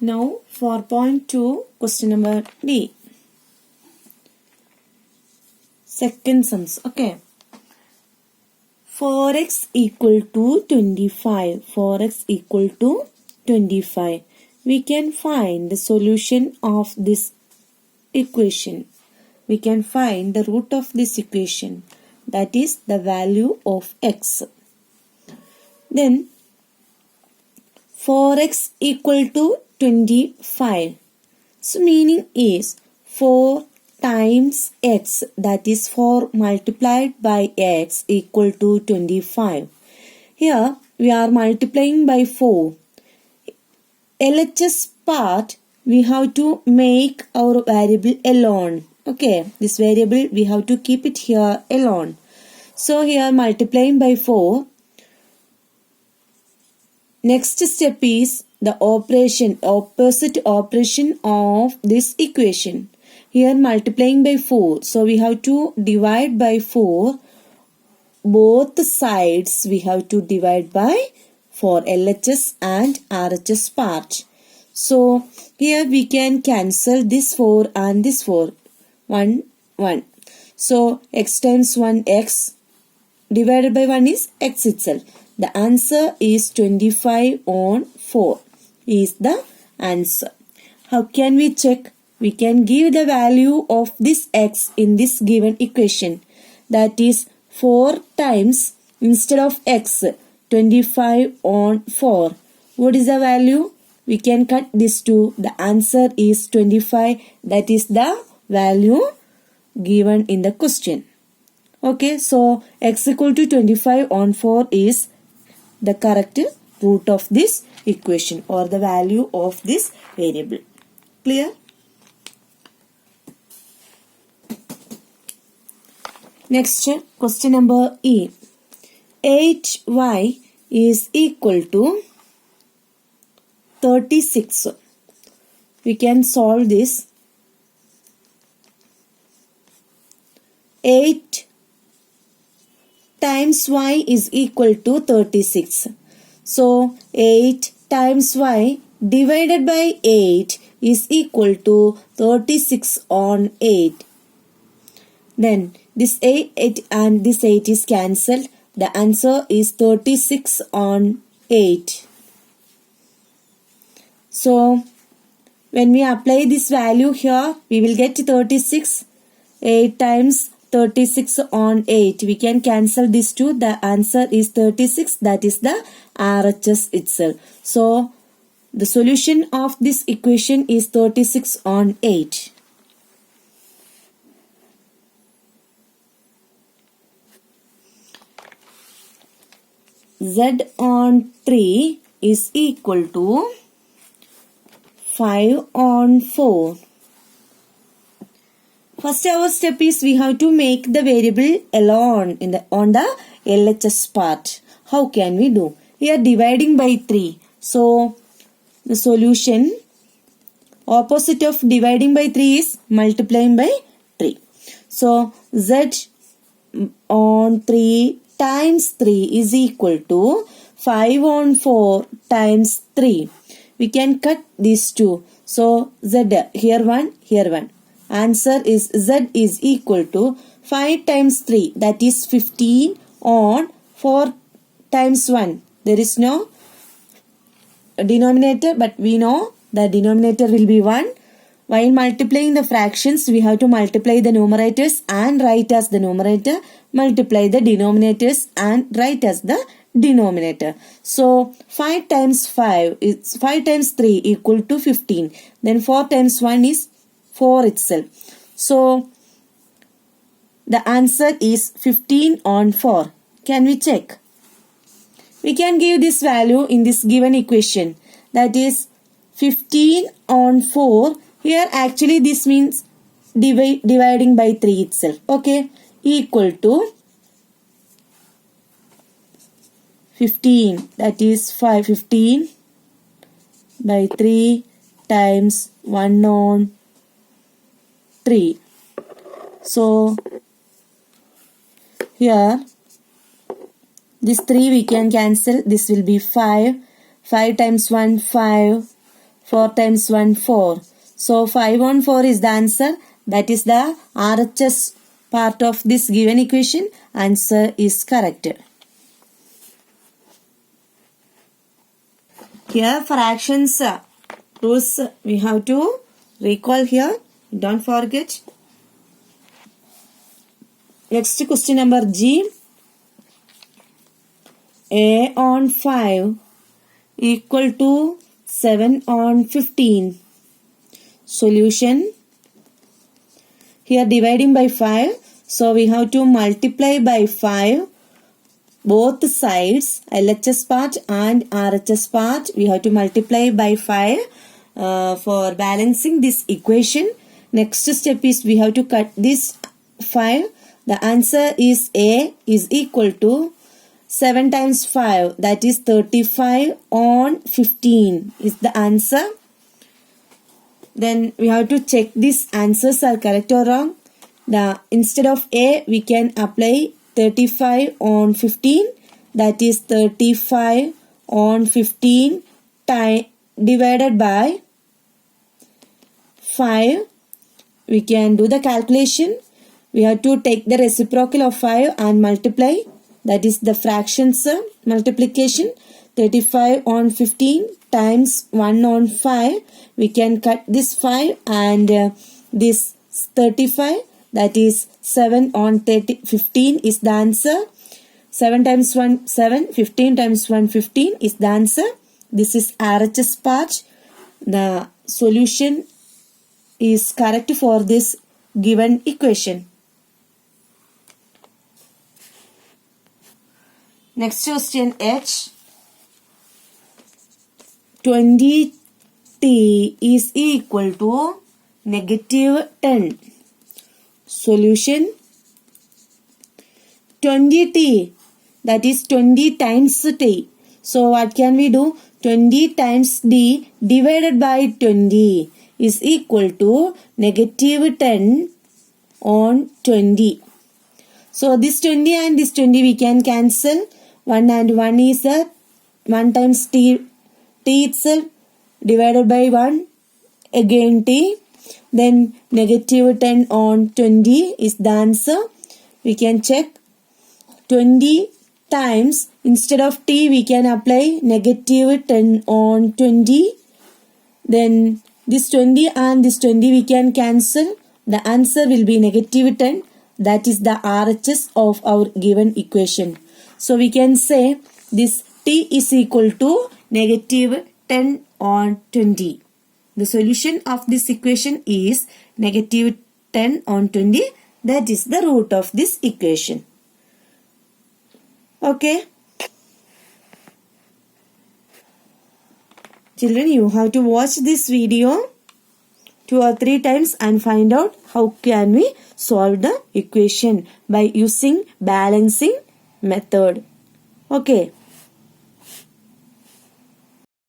Now 4.2 question number D. Second sums. Okay. 4x equal to 25. 4x equal to 25. We can find the solution of this equation. We can find the root of this equation. That is the value of x. Then 4x equal to 25. So meaning is 4 times x, that is 4 multiplied by x equal to 25. Here we are multiplying by 4. LHS part we have to make our variable alone. Okay, this variable we have to keep it here alone. So here multiplying by 4. Next step is the opposite operation of this equation. Here multiplying by 4. So we have to divide by 4. Both sides we have to divide by 4. LHS and RHS part. So here we can cancel this 4 and this 4. 1, 1. So x times 1 x divided by 1 is x itself. The answer is 25 on 4 is the answer. How can we check? We can give the value of this x in this given equation. That is 4 times instead of x 25 on 4. What is the value? We can cut this to. The answer is 25. That is the value given in the question. Okay, so x equal to 25 on 4 is the correct root of this equation or the value of this variable. Clear? Next, question number E. 8y is equal to 36. We can solve this. 8 times y is equal to 36. So 8 times y divided by 8 is equal to 36 on 8. Then this 8 and this 8 is cancelled. The answer is 36 on 8. So when we apply this value here, we will get 36. 8 times 36 on 8. We can cancel this too. The answer is 36. That is the RHS itself. So the solution of this equation is 36 on 8. Z on 3 is equal to 5 on 4. First our step is we have to make the variable alone on the LHS part. How can we do? We are dividing by 3. So the solution opposite of dividing by 3 is multiplying by 3. So Z on 3 times 3 is equal to 5 on 4 times 3. We can cut these two. So Z here 1, here 1. Answer is Z is equal to 5 times 3, that is 15 on 4 times 1. There is no denominator, but we know the denominator will be 1. While multiplying the fractions, we have to multiply the numerators and write as the numerator, multiply the denominators and write as the denominator. So 5 times 5 is 5 times 3 equal to 15. Then 4 times 1 is 4 itself. So the answer is 15 on 4. Can we check? We can give this value in this given equation. That is 15 on 4. Here actually this means dividing by 3 itself. Okay. Equal to 15. That is 15 by 3 times 1 on 3. So here this 3 we can cancel. This will be 5. 5 times 1 5. 4 times 1, 4. So 5 on 4 is the answer. That is the RHS part of this given equation. Answer is correct. Here fractions rules we have to recall here. Don't forget. Next question number G. A on 5 equal to 7 on 15. Solution. Here dividing by 5. So we have to multiply by 5 both sides, LHS part and RHS part. We have to multiply by 5 for balancing this equation. Next step is we have to cut this 5. The answer is A is equal to 7 times 5, that is 35 on 15 is the answer. Then we have to check these answers are correct or wrong. Instead of A, we can apply 35 on 15, that is 35 on 15 divided by 5. We can do the calculation. We have to take the reciprocal of 5 and multiply. That is the fractions multiplication. 35 on 15 times 1 on 5. We can cut this 5 and this 35. That is 7 on 15 is the answer. 7 times 1, 7. 15 times 1, 15 is the answer. This is RHS part. The solution is correct for this given equation. Next question H. 20t is equal to negative 10. Solution. 20t, that is 20 times t. So what can we do? 20 times d divided by 20 is equal to negative 10 on 20. So this 20 and this 20 we can cancel. 1 and 1 is 1 times t itself divided by 1 again t. Then negative 10 on 20 is the answer. We can check 20 times, instead of t we can apply negative 10 on 20. Then this 20 and this 20 we can cancel. The answer will be negative 10. That is the RHS of our given equation. So we can say this t is equal to negative 10 on 20. The solution of this equation is negative 10 on 20. That is the root of this equation. Okay. Children, you have to watch this video 2 or 3 times and find out how can we solve the equation by using balancing method. Okay.